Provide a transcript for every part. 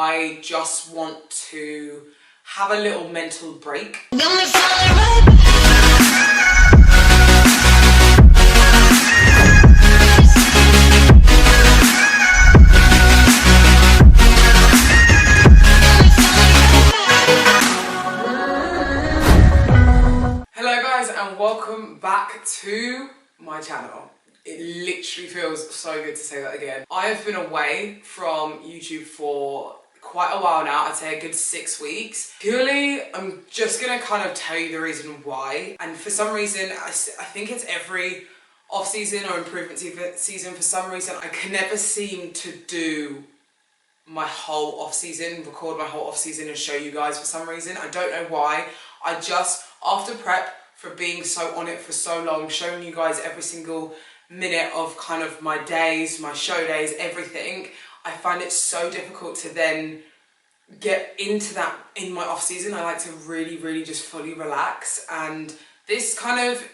I just want to have a little mental break. Hello guys, and welcome back to my channel. It literally feels so good to say that again. I have been away from YouTube for quite a while now. I'd say a good 6 weeks. Purely, I'm just gonna kind of tell you the reason why. And for some reason, I think it's every off-season or improvement season. For some reason, I can never seem to do my whole off-season, record my whole off-season and show you guys for some reason. I don't know why. I just, after prep, for being so on it for so long, showing you guys every single minute of kind of my days, my show days, everything, I find it so difficult to then get into that in my off season. I like to really just fully relax, and this kind of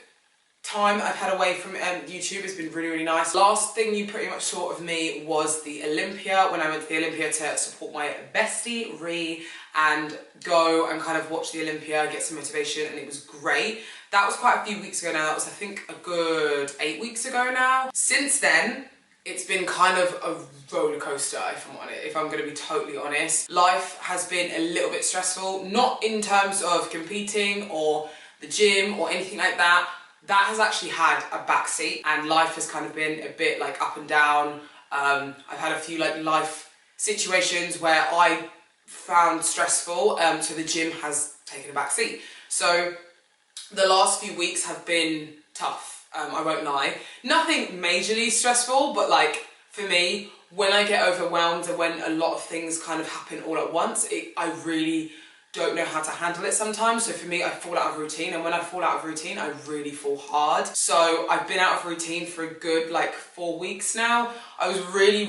time I've had away from YouTube has been really nice. Last thing you pretty much saw of me was the Olympia, when I went to the Olympia to support my bestie Ree and go and kind of watch the Olympia, get some motivation, and it was great. That was quite a few weeks ago now. That was, I think, a good 8 weeks ago now. Since then, it's been kind of a roller coaster, if I'm going to be totally honest. Life has been a little bit stressful, not in terms of competing or the gym or anything like that. That has actually had a backseat, and life has kind of been a bit like up and down. I've had a few like life situations where I found stressful, so the gym has taken a backseat. So the last few weeks have been tough, I won't lie. Nothing majorly stressful, but like for me, when I get overwhelmed and when a lot of things kind of happen all at once, I really don't know how to handle it sometimes. So for me, I fall out of routine, and when I fall out of routine, I really fall hard. So I've been out of routine for a good like 4 weeks now. I was really,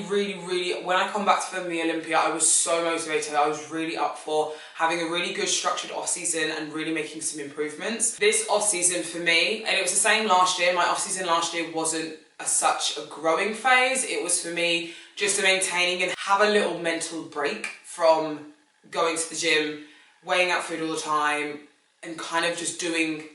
when I come back to film the Olympia, I was so motivated. I was really up for having a really good structured off season and really making some improvements. This off season for me, and it was the same last year, my off season last year wasn't such a growing phase. It was for me just to maintaining and have a little mental break from going to the gym, weighing out food all the time, and kind of just doing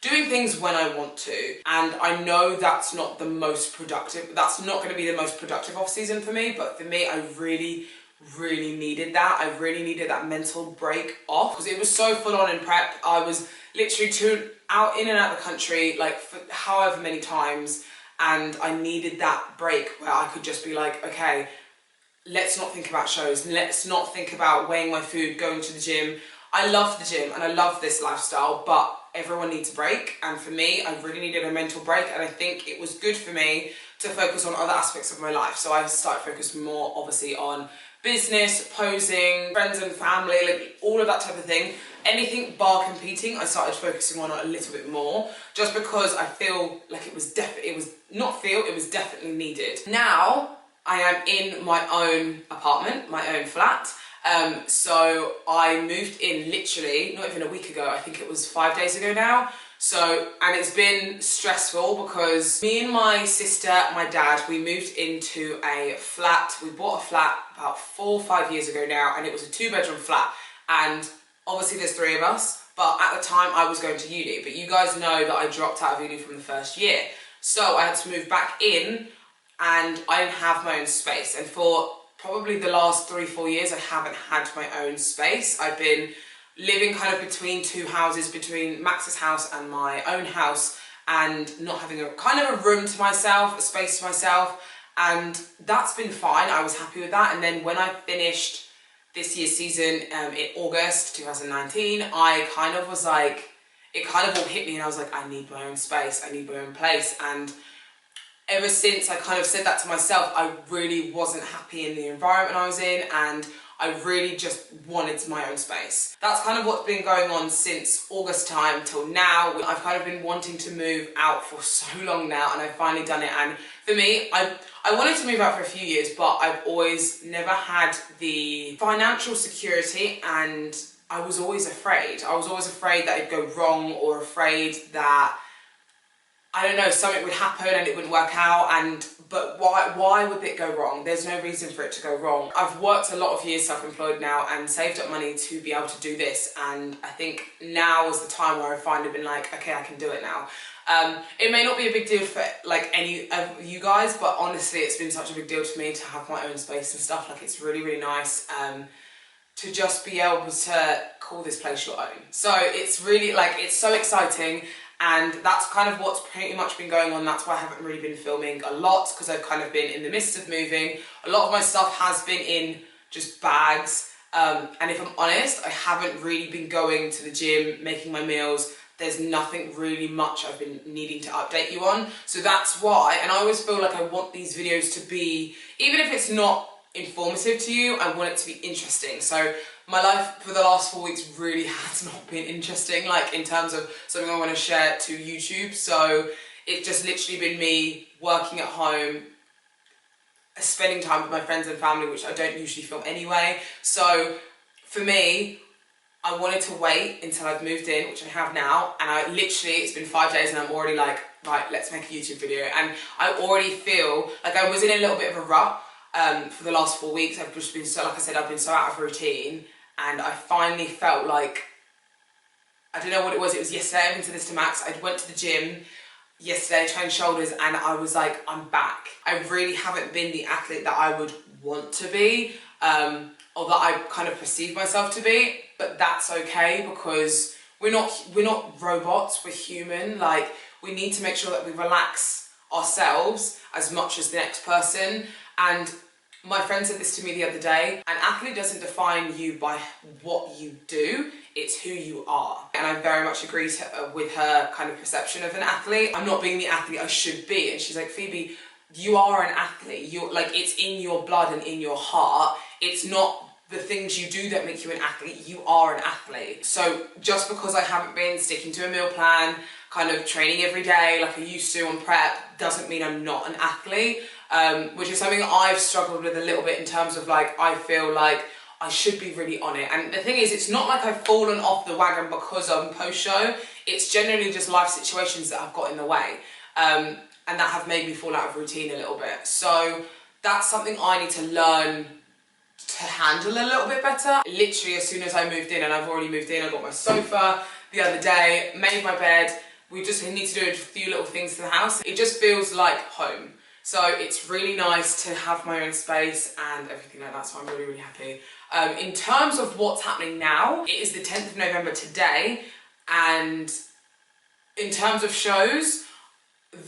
things when I want to. And I know that's not the most productive, that's not going to be the most productive off season for me, but for me, I really needed that. I really needed that mental break off, because it was so full on in prep. I was literally in and out of the country like for however many times, and I needed that break where I could just be like, okay, let's not think about shows, let's not think about weighing my food, going to the gym. I love the gym and I love this lifestyle, but everyone needs a break. And for me, I really needed a mental break, and I think it was good for me to focus on other aspects of my life. So I started focusing more obviously on business, posing, friends and family, like all of that type of thing. Anything bar competing, I started focusing on a little bit more, just because I feel like it was definitely needed. Now, I am in my own apartment, my own flat. So I moved in literally, not even a week ago, I think it was 5 days ago now. So, and it's been stressful because me and my sister, my dad, we moved into a flat. We bought a flat about 4 or 5 years ago now, and it was a 2-bedroom flat. And obviously there's 3 of us, but at the time I was going to uni. But you guys know that I dropped out of uni from the first year. So I had to move back in, and I didn't have my own space. And for probably the last 3-4 years, I haven't had my own space. I've been living kind of between 2 houses, between Max's house and my own house, and not having a kind of a room to myself, a space to myself. And that's been fine. I was happy with that. And then when I finished this year's season in August 2019, I kind of was like, it kind of all hit me, and I was like, I need my own space, I need my own place. And ever since I kind of said that to myself, I really wasn't happy in the environment I was in, and I really just wanted my own space. That's kind of what's been going on since August time till now. I've kind of been wanting to move out for so long now, and I've finally done it. And for me, I wanted to move out for a few years, but I've always never had the financial security, and I was always afraid. I was always afraid that it'd go wrong, or afraid that I don't know, something would happen and it wouldn't work out, but why would it go wrong? There's no reason for it to go wrong. I've worked a lot of years self-employed now and saved up money to be able to do this, and I think now is the time where I've finally been like, okay, I can do it now. It may not be a big deal for like any of you guys, but honestly it's been such a big deal to me to have my own space and stuff. Like, it's really, really nice to just be able to call this place your own. So it's really like, it's so exciting. And that's kind of what's pretty much been going on. That's why I haven't really been filming a lot, because I've kind of been in the midst of moving. A lot of my stuff has been in just bags. And if I'm honest, I haven't really been going to the gym, making my meals. There's nothing really much I've been needing to update you on. So that's why, and I always feel like I want these videos to be, even if it's not informative to you, I want it to be interesting. So my life for the last 4 weeks really has not been interesting, like in terms of something I want to share to YouTube. So it's just literally been me working at home, spending time with my friends and family, which I don't usually film anyway. So for me, I wanted to wait until I've moved in, which I have now, and I literally, it's been 5 days and I'm already like, right, let's make a YouTube video. And I already feel like I was in a little bit of a rut for the last 4 weeks. I've just been so, like I said, I've been so out of routine. And I finally felt like, I don't know what it was yesterday. I went to this to Max. I went to the gym yesterday, trained shoulders, and I was like, I'm back. I really haven't been the athlete that I would want to be, or that I kind of perceive myself to be, but that's okay, because we're not robots, we're human. Like, we need to make sure that we relax ourselves as much as the next person. And my friend said this to me the other day: an athlete doesn't define you by what you do, it's who you are. And I very much agree with her kind of perception of an athlete. I'm not being the athlete I should be. And she's like, Phoebe, you are an athlete. You're like, it's in your blood and in your heart. It's not the things you do that make you an athlete. You are an athlete. So just because I haven't been sticking to a meal plan, kind of training every day like I used to on prep, doesn't mean I'm not an athlete. Which is something that I've struggled with a little bit, in terms of like, I feel like I should be really on it. And the thing is, it's not like I've fallen off the wagon because I'm post-show. It's generally just life situations that have got in the way. And that have made me fall out of routine a little bit. So that's something I need to learn to handle a little bit better. Literally as soon as I moved in, and I've already moved in, I got my sofa the other day, made my bed. We just need to do a few little things to the house. It just feels like home. So it's really nice to have my own space and everything like that, so I'm really, really happy. In terms of what's happening now, it is the 10th of November today, and in terms of shows,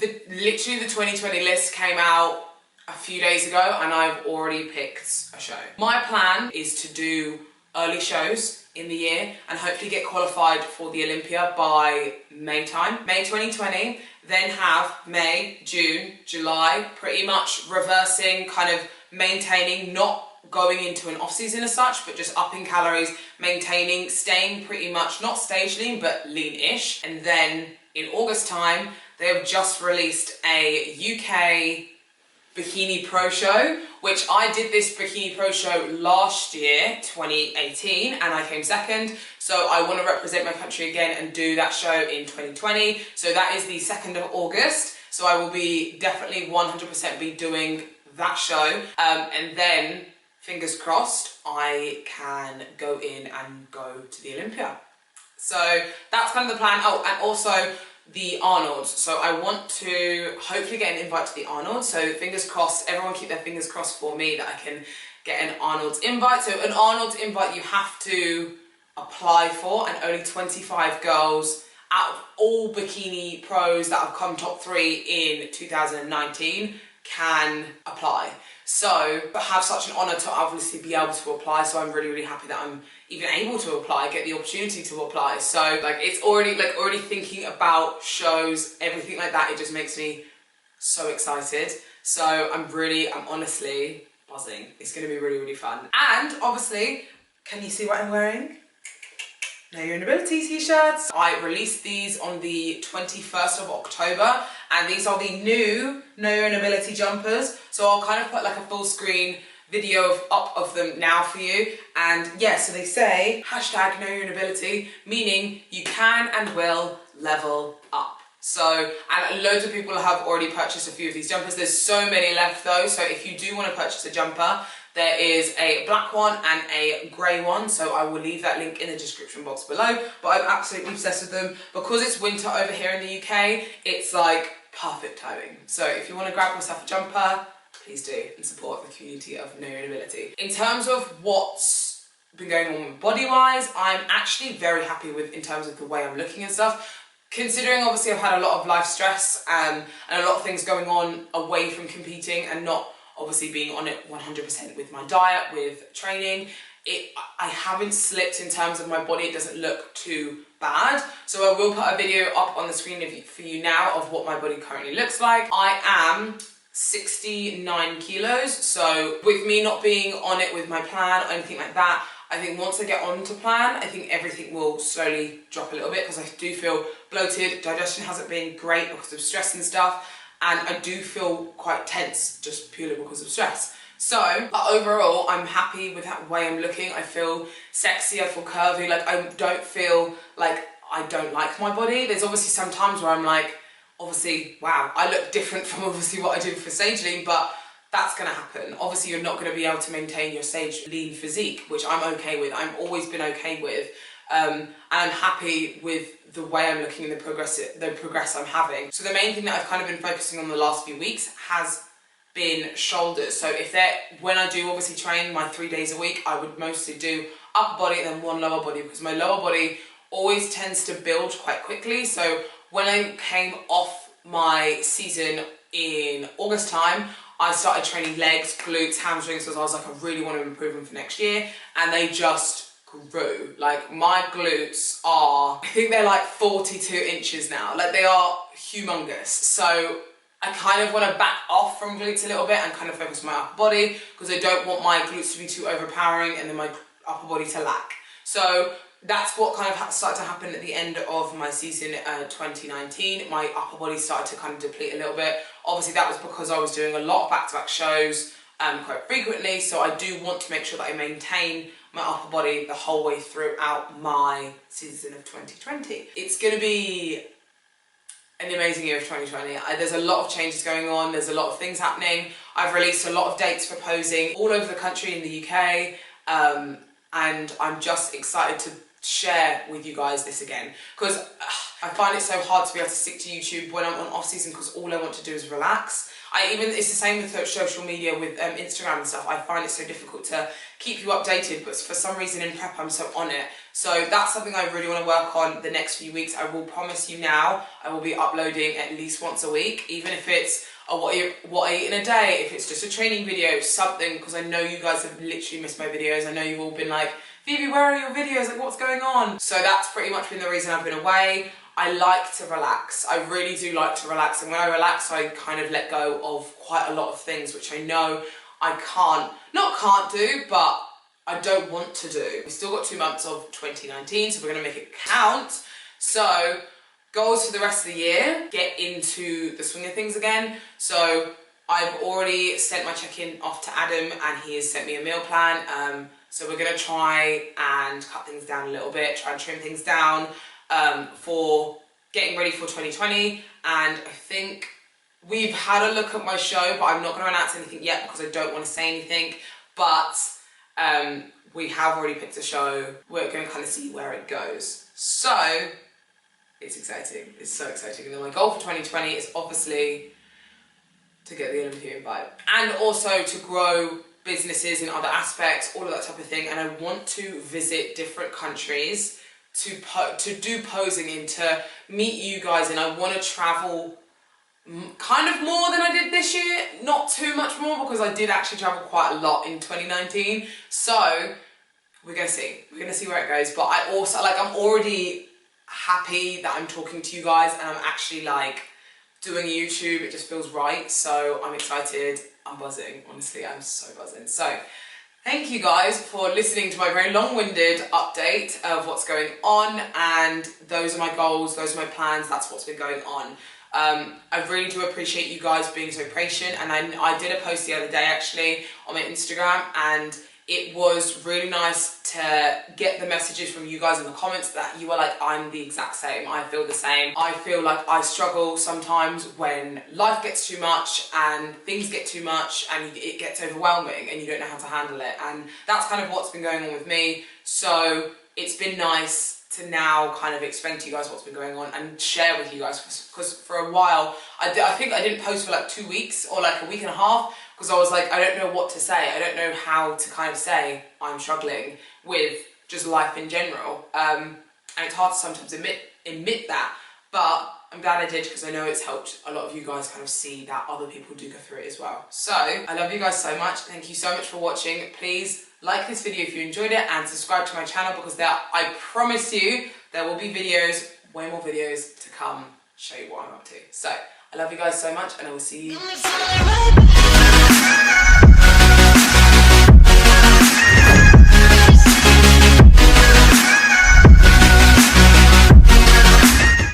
literally the 2020 list came out a few days ago and I've already picked a show. My plan is to do early shows in the year and hopefully get qualified for the Olympia by May time, May 2020. Then have May, June, July, pretty much reversing, kind of maintaining, not going into an off season as such, but just upping calories, maintaining, staying pretty much, not stage lean, but lean-ish. And then in August time, they have just released a UK Bikini Pro show, which I did this Bikini Pro show last year, 2018, and I came second. So I want to represent my country again and do that show in 2020. So that is the 2nd of August. So I will be definitely 100% be doing that show. And then, fingers crossed, I can go in and go to the Olympia. So that's kind of the plan. Oh, and also the Arnold's. So I want to hopefully get an invite to the Arnold's. So fingers crossed, everyone keep their fingers crossed for me that I can get an Arnold's invite. So an Arnold's invite you have to apply for, and only 25 girls out of all bikini pros that have come top 3 in 2019 can apply. So I have such an honour to obviously be able to apply, so I'm really, really happy that I'm even able to apply, get the opportunity to apply. So like, it's already thinking about shows, everything like that, it just makes me so excited. So I'm honestly buzzing. It's going to be really, really fun. And obviously, can you see what I'm wearing? Know Your Inability t-shirts. I released these on the 21st of October, and these are the new Know Your Inability jumpers. So I'll kind of put like a full screen video up of them now for you. And yeah, so they say hashtag Know Your Inability, meaning you can and will level up. So, and loads of people have already purchased a few of these jumpers. There's so many left though, so if you do want to purchase a jumper, there is a black one and a grey one, so I will leave that link in the description box below. But I'm absolutely obsessed with them. Because it's winter over here in the UK, it's like perfect timing. So if you want to grab yourself a jumper, please do, and support the community of No Irritability. In terms of what's been going on body-wise, I'm actually very happy with, in terms of the way I'm looking and stuff. Considering obviously I've had a lot of life stress and a lot of things going on away from competing and not obviously being on it 100% with my diet, with training, I haven't slipped in terms of my body. It doesn't look too bad. So I will put a video up on the screen for you now of what my body currently looks like. I am 69 kilos, so with me not being on it with my plan or anything like that, I think once I get on to plan, I think everything will slowly drop a little bit, because I do feel bloated, digestion hasn't been great because of stress and stuff, and I do feel quite tense just purely because of stress. So overall, I'm happy with the way I'm looking. I feel sexy, I feel curvy, like I don't feel like I don't like my body. There's obviously some times where I'm like, obviously, wow, I look different from obviously what I do for stage lean, but that's going to happen. Obviously, you're not going to be able to maintain your stage lean physique, which I'm okay with. I've always been okay with. And I'm happy with the way I'm looking and the progress I'm having. So the main thing that I've kind of been focusing on the last few weeks has been shoulders. So when I do obviously train my 3 days a week, I would mostly do upper body and then one lower body, because my lower body always tends to build quite quickly. So when I came off my season in August time, I started training legs, glutes, hamstrings, because I was like, I really want to improve them for next year, and they just grew. Like my glutes are, I think they're like 42 inches now. Like they are humongous. So I kind of want to back off from glutes a little bit and kind of focus on my upper body, because I don't want my glutes to be too overpowering and then my upper body to lack. So that's what kind of started to happen at the end of my season 2019. My upper body started to kind of deplete a little bit. Obviously that was because I was doing a lot of back-to-back shows quite frequently, so I do want to make sure that I maintain my upper body the whole way throughout my season of 2020. It's going to be an amazing year of 2020. There's a lot of changes going on, there's a lot of things happening. I've released a lot of dates for posing all over the country in the UK, and I'm just excited to share with you guys this again, because I find it so hard to be able to stick to YouTube when I'm on off season, because all I want to do is relax. It's the same with social media, with Instagram and stuff. I find it so difficult to keep you updated, but for some reason in prep I'm so on it. So that's something I really want to work on the next few weeks. I will promise you now, I will be uploading at least once a week, even if it's what I eat in a day, if it's just a training video, something, because I know you guys have literally missed my videos. I know you've all been like, Phoebe, where are your videos? Like, what's going on? So that's pretty much been the reason I've been away. I like to relax. I really do like to relax. And when I relax, I kind of let go of quite a lot of things, which I know I can't do, but I don't want to do. We've still got 2 months of 2019, so we're gonna make it count. So goals for the rest of the year, get into the swing of things again. So I've already sent my check-in off to Adam, and he has sent me a meal plan. So we're going to try and cut things down a little bit, try and trim things down for getting ready for 2020. And I think we've had a look at my show, but I'm not going to announce anything yet because I don't want to say anything. But we have already picked a show. We're going to kind of see where it goes. So it's exciting. It's so exciting. And then my goal for 2020 is obviously to get the Olympia invite, and also to grow businesses in other aspects, all of that type of thing. And I want to visit different countries to do posing in, to meet you guys, and I want to travel kind of more than I did this year, not too much more, because I did actually travel quite a lot in 2019. So we're gonna see where it goes. But I also, like, I'm already happy that I'm talking to you guys, and I'm actually like doing YouTube. It just feels right. So I'm excited. I'm buzzing. Honestly, I'm so buzzing. So thank you guys for listening to my very long-winded update of what's going on, and those are my goals, those are my plans, that's what's been going on. I really do appreciate you guys being so patient, and I did a post the other day actually on my Instagram, and it was really nice to get the messages from you guys in the comments that you were like, I'm the exact same, I feel the same. I feel like I struggle sometimes when life gets too much and things get too much and it gets overwhelming and you don't know how to handle it. And that's kind of what's been going on with me. So it's been nice to now kind of explain to you guys what's been going on and share with you guys, because for a while I think I didn't post for like 2 weeks or like a week and a half, because I was like, I don't know what to say. I don't know how to kind of say I'm struggling with just life in general. And it's hard to sometimes admit that, but I'm glad I did, because I know it's helped a lot of you guys kind of see that other people do go through it as well. So I love you guys so much. Thank you so much for watching. Please like this video if you enjoyed it and subscribe to my channel, because I promise you there will be videos, way more videos to come, show you what I'm up to. So I love you guys so much, and I will see you soon.